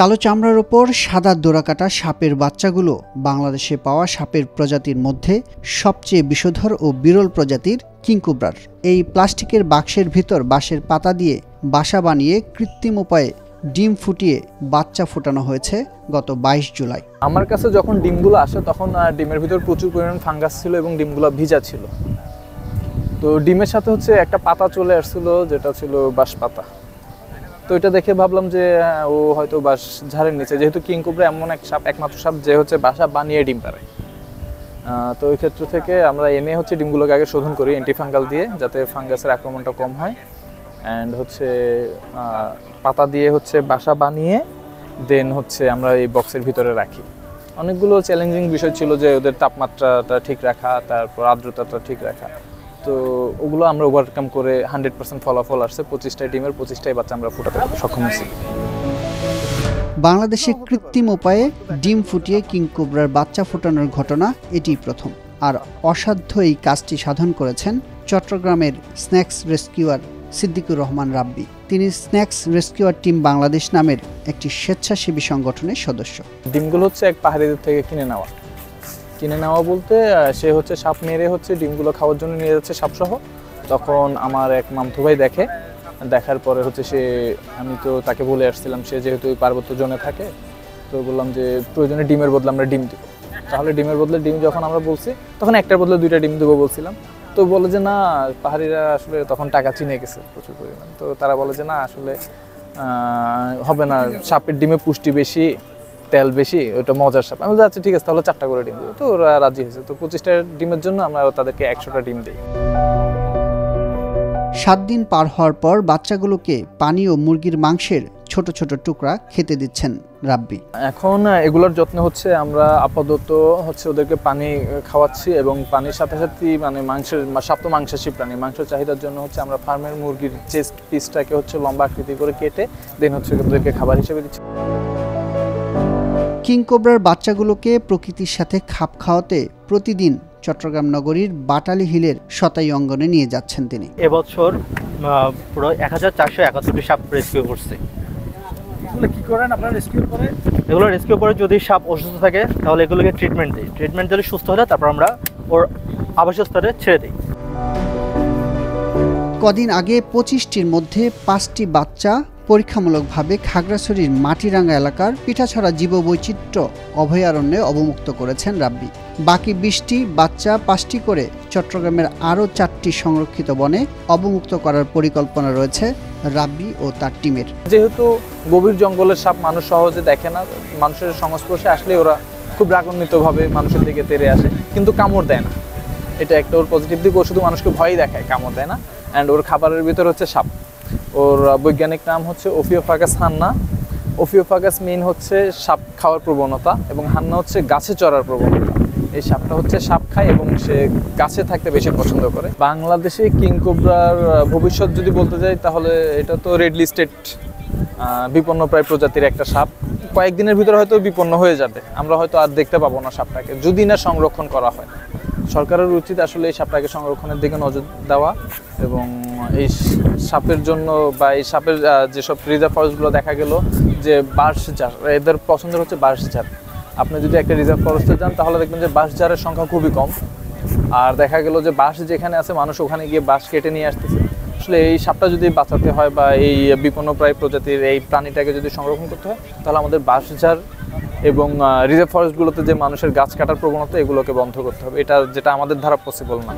কালো চামড়ার ওপর সাদা ডোরাকাটা সাপের বাচ্চাগুলো বাংলাদেশে পাওয়া সাপের প্রজাতির মধ্যে সবচেয়ে বিষধর ও বিরল প্রজাতির কিংকোবরার। এই প্লাস্টিকের বাক্সের ভিতর বাঁশের পাতা দিয়ে বাসা বানিয়ে কৃত্রিম উপায়ে ডিম ফুটিয়ে বাচ্চা ফোটানো হয়েছে গত 22 জুলাই। আমার কাছে যখন ডিমগুলো আসে তখন ডিমের ভিতর প্রচুর পরিমাণ ফাঙ্গাস ছিল এবং ডিমগুলো ভিজা ছিল। তো ডিমের সাথে একটা পাতা চলে আসছিল, যেটা ছিল বাঁশ পাতা। তো এটা দেখে ভাবলাম যে ও হয়তো বাঁশ ঝাড়ের নিচে, যেহেতু কিংকোবরা এমন এক সাপ, একমাত্র সাপ যে বাসা বানিয়ে ডিম পাড়ে। তো ওই ক্ষেত্র থেকে আমরা এনে ডিমগুলোকে আগে শোধন করি অ্যান্টিফাঙ্গাল দিয়ে, যাতে ফাঙ্গাসের আক্রমণটা কম হয়। অ্যান্ড পাতা দিয়ে বাসা বানিয়ে দেন আমরা এই বক্সের ভিতরে রাখি। অনেকগুলো চ্যালেঞ্জিং বিষয় ছিল, যে ওদের তাপমাত্রাটা ঠিক রাখা, তারপর আর্দ্রতাটা ঠিক রাখা। তো ওগুলো আমরা ওভারকাম করে 100% ফলাফল আসছে। 25টাই ডিমের 25টাই বাচ্চা আমরা ফোটাতে সক্ষম হয়েছি। বাংলাদেশে কৃত্রিম উপায়ে ডিম ফুটিয়ে কিংকোবরার বাচ্চা ফোটানোর ঘটনা এটি প্রথম। আর অসাধ্য এই কাজটি সাধন করেছেন চট্টগ্রামের স্ন্যাক্স রেস্কিউয়ার সিদ্দিকুর রহমান রাব্বি। তিনি স্ন্যাক্স রেস্কিউয়ার টিম বাংলাদেশ নামের একটি স্বেচ্ছাসেবী সংগঠনের সদস্য। ডিমগুলো এক পাহাড়িদের থেকে কিনে নেওয়া বলতে সে সাপ মেরে ডিমগুলো খাওয়ার জন্য নিয়ে যাচ্ছে সাপসহ। তখন আমার এক মামথু ভাই দেখার পরে আমি তো তাকে বলে আসছিলাম, সে যেহেতু ওই পার্বত্য জোনে থাকে, তো বললাম যে প্রয়োজনে ডিমের বদলে আমরা ডিম দিব। তাহলে ডিমের বদলে ডিম যখন আমরা বলছি, তখন একটার বদলে 2টা ডিম দেবো বলছিলাম। তো বলে যে না, পাহাড়িরা তখন টাকা চিনে গেছে প্রচুর পরিমাণ। তো তারা বলে যে না, হবে না, সাপের ডিমে পুষ্টি বেশি, তেল বেশি, ওটা মজার সাপ। আমি বলছি আচ্ছা ঠিক আছে, তাহলে 4টা করে ডিম দেবো। তো ওরা রাজি হয়েছে। তো 25টা ডিমের জন্য আমরা তাদেরকে 100টা ডিম দিই। 7 দিন পার হওয়ার পর বাচ্চাগুলোকে পানি ও মুরগির মাংসের ছোট ছোট টুকরা খেতে দিচ্ছেন রাব্বি। এখন এগুলোর যত্ন আমরা আপাতত ওদেরকে পানি খাওয়াচ্ছি, এবং পানির সাথে সাথে সাপ তো মাংসাশী প্রাণী, মাংসের চাহিদার জন্য আমরা ফার্মের মুরগির চেস্ট পিসটাকে লম্বা আকৃতি করে কেটে দেন ওদেরকে খাবার হিসেবে দিচ্ছি। কিংকোবরার বাচ্চাগুলোকে প্রকৃতির সাথে খাপ খাওয়াতে প্রতিদিন চট্টগ্রাম নগরীর বাটালি হিলের শতাই অঙ্গনে নিয়ে যাচ্ছেন তিনি। এবছর পুরো 1471টি সাপ রেস্কিউ করছে। কি করেন আপনারা রেস্কিউ করে? এগুলো রেস্কিউ করে যদি সাপ অসুস্থ থাকে তাহলে এগুলোকে ট্রিটমেন্ট দিই। ট্রিটমেন্ট দিলে সুস্থ হলে তারপর আমরা ওর আবাসিক স্তরে ছেড়ে দিই। কদিন আগে 25টির মধ্যে 5টি বাচ্চা পরীক্ষামূলকভাবে খাগড়াছড়ির মাটিরাঙ্গা এলাকার পিঠাছড়া জীববৈচিত্র্য অভয়ারণ্যে অবমুক্ত করেছেন রাব্বি। বাকি 20টি বাচ্চা 5টি করে চট্টগ্রামের আরও 4টি সংরক্ষিত বনে অবমুক্ত করার পরিকল্পনা রয়েছে রাব্বি ও তার টিমের। যেহেতু গভীর জঙ্গলের সাপ মানুষ সহজে দেখে না, মানুষের সংস্পর্শে আসলে ওরা খুব রাগান্বিতভাবে মানুষের দিকে তেড়ে আসে, কিন্তু কামড় দেয় না। এটা একটা ওর পজিটিভ দিক। ও শুধু মানুষকে ভয় দেখায়, কামড় দেয় না। অ্যান্ড ওর খাবারের ভিতর সাপ। ওর বৈজ্ঞানিক নাম ওফিওফাগাস হান্না। ওফিওফাগাস মেইন সাপ খাওয়ার প্রবণতা, এবং হান্না গাছে চড়ার প্রবণতা। এই সাপটা সাপ খায় এবং সে গাছে থাকতে বেশি পছন্দ করে। বাংলাদেশে কিংকোবরার ভবিষ্যৎ যদি বলতে যাই, তাহলে এটা তো রেড লিস্টেড বিপন্নপ্রায় প্রজাতির একটা সাপ। কয়েকদিনের ভিতরে হয়তো বিপন্ন হয়ে যাবে, আমরা হয়তো আর দেখতে পাবো না সাপটাকে, যদি না সংরক্ষণ করা হয়। সরকারের উচিত এই সাপটাকে সংরক্ষণের দিকে নজর দেওয়া, এবং এই সাপের জন্য বা এই সাপের যেসব রিজার্ভ ফরেস্টগুলো দেখা গেল যে বাঁশঝাড়, এদের পছন্দের বাঁশঝাড়। আপনি যদি একটা রিজার্ভ ফরেস্টে যান তাহলে দেখবেন যে বাঁশঝাড়ের সংখ্যা খুবই কম। আর দেখা গেল যে বাঁশ যেখানে আছে মানুষ ওখানে গিয়ে বাঁশ কেটে নিয়ে আসতেছে। এই সাপটা যদি বাঁচাতে হয় বা এই বিপন্নপ্রায় প্রজাতির এই প্রাণীটাকে যদি সংরক্ষণ করতে হয়, তাহলে আমাদের বাঁশঝাড় এবং রিজার্ভ ফরেস্টগুলোতে যে মানুষের গাছ কাটার প্রবণতা, এগুলোকে বন্ধ করতে হবে। যেটা আমাদের দ্বারা পসিবল না।